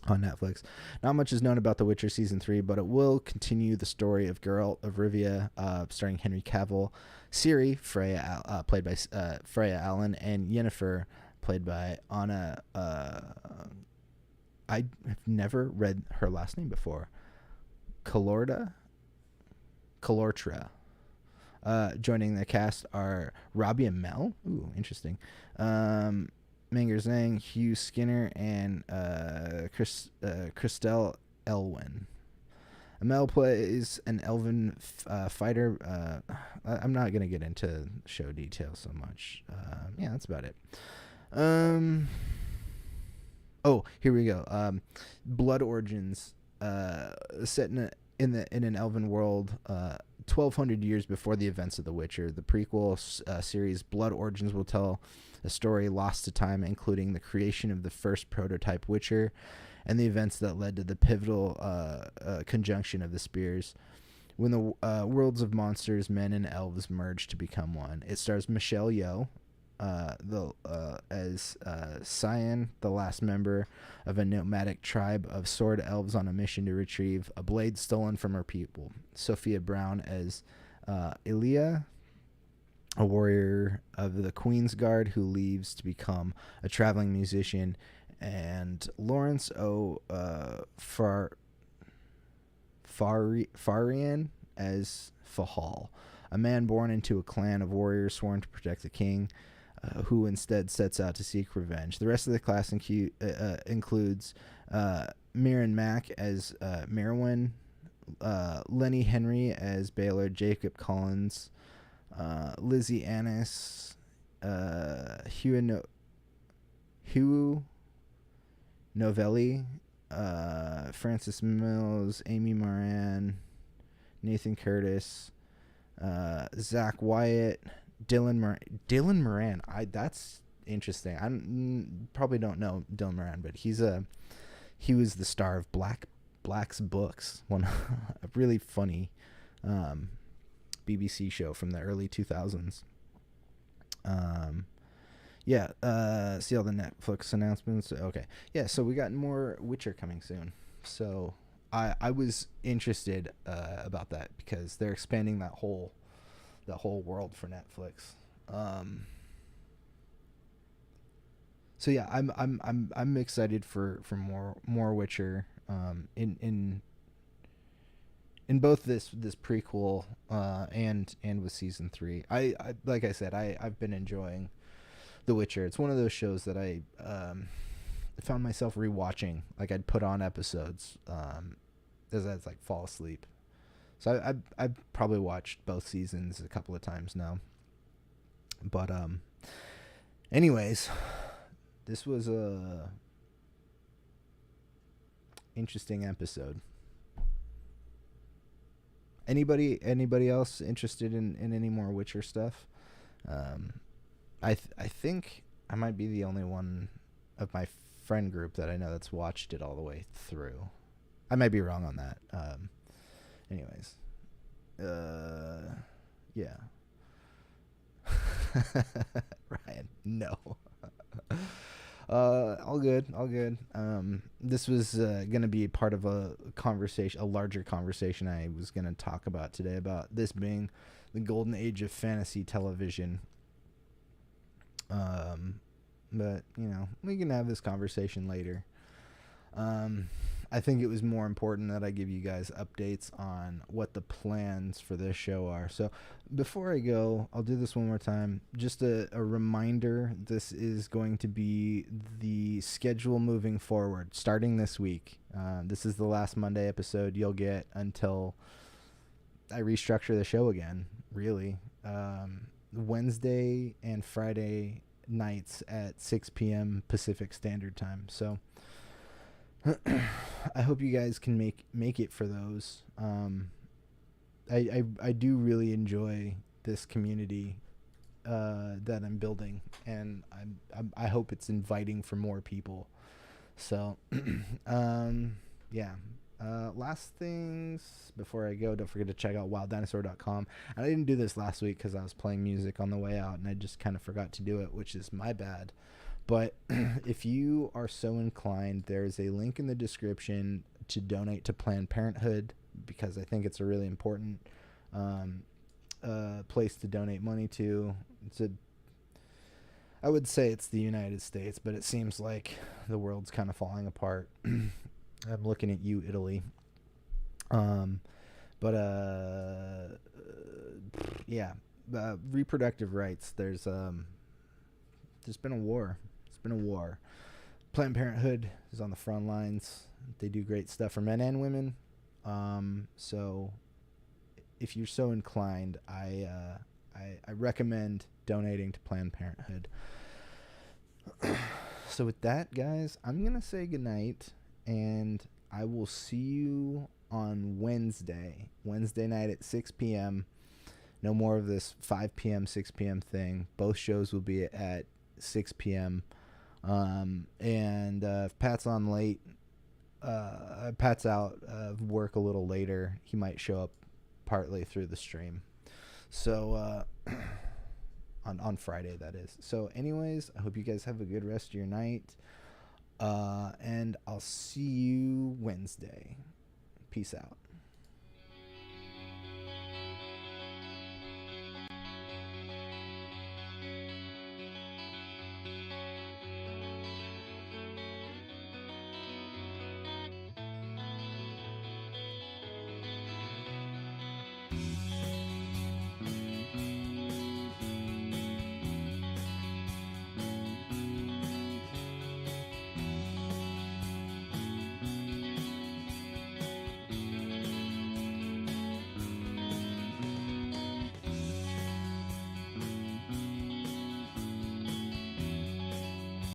on Netflix. Not much is known about The Witcher Season 3, but it will continue the story of Geralt of Rivia, starring Henry Cavill, Ciri, played by Freya Allen, and Yennefer, played by Anna. I have never read her last name before. Calortra. Joining the cast are Robbie Amell. Ooh, interesting. Manger Zhang, Hugh Skinner, and Christelle Elwyn. Amell plays an elven fighter. I'm not going to get into show details so much. Yeah, that's about it. Oh, here we go. Blood Origins, set in an elven world, 1,200 years before the events of The Witcher. The prequel series Blood Origins will tell a story lost to time, including the creation of the first prototype Witcher and the events that led to the pivotal conjunction of the spears. When the worlds of monsters, men, and elves merge to become one. It stars Michelle Yeoh as Cyan, the last member of a nomadic tribe of sword elves on a mission to retrieve a blade stolen from her people. Sophia Brown as Ilia, a warrior of the Queen's Guard who leaves to become a traveling musician, and Lawrence O. Farian as Fahal, a man born into a clan of warriors sworn to protect the king, who instead sets out to seek revenge. The rest of the class includes Mirren Mack as Merwin, Lenny Henry as Baylor, Jacob Collins, Lizzie Annis, Hugh Novelli, Francis Mills, Amy Moran, Nathan Curtis, Zach Wyatt, Dylan Moran. That's interesting. I probably don't know Dylan Moran, but he was the star of Black's Books, a really funny BBC show from the early 2000s. See all the Netflix announcements. Okay. Yeah, so we got more Witcher coming soon. So I was interested about that because they're expanding that whole world for Netflix. So yeah, I'm excited for more Witcher in both this prequel and with season 3. I like I said, I've been enjoying The Witcher. It's one of those shows that I found myself rewatching. Like I'd put on episodes as I'd like fall asleep. So I've probably watched both seasons a couple of times now. But anyways, this was a interesting episode. Anybody else interested in any more Witcher stuff? I think I might be the only one of my friend group that I know that's watched it all the way through. I might be wrong on that. Anyways, yeah. Ryan, no. All good. This was gonna be part of a larger conversation I was gonna talk about today, about this being the golden age of fantasy television. But we can have this conversation later. I think it was more important that I give you guys updates on what the plans for this show are. So before I go, I'll do this one more time. Just a reminder, this is going to be the schedule moving forward, starting this week. This is the last Monday episode you'll get until I restructure the show again, really. Wednesday and Friday nights at 6 p.m. Pacific Standard Time. So I hope you guys can make it for those. I do really enjoy this community that I'm building, and I hope it's inviting for more people. So yeah. Last things before I go, don't forget to check out wilddinosaur.com. I didn't do this last week because I was playing music on the way out and I just kind of forgot to do it, which is my bad. But if you are so inclined, there's a link in the description to donate to Planned Parenthood, because I think it's a really important place to donate money to. I would say it's the United States, but it seems like the world's kind of falling apart. I'm looking at you, Italy. yeah, reproductive rights. There's been a war. It's been a war. Planned Parenthood is on the front lines. They do great stuff for men and women. So if you're so inclined, I recommend donating to Planned Parenthood. So with that, guys, I'm gonna say goodnight, and I will see you on Wednesday night at 6 p.m. No more of this 5 p.m., 6 p.m. thing. Both shows will be at 6 p.m. And if Pat's on late, Pat's out of work a little later, he might show up partly through the stream. So, on Friday, that is. So anyways, I hope you guys have a good rest of your night. And I'll see you Wednesday. Peace out.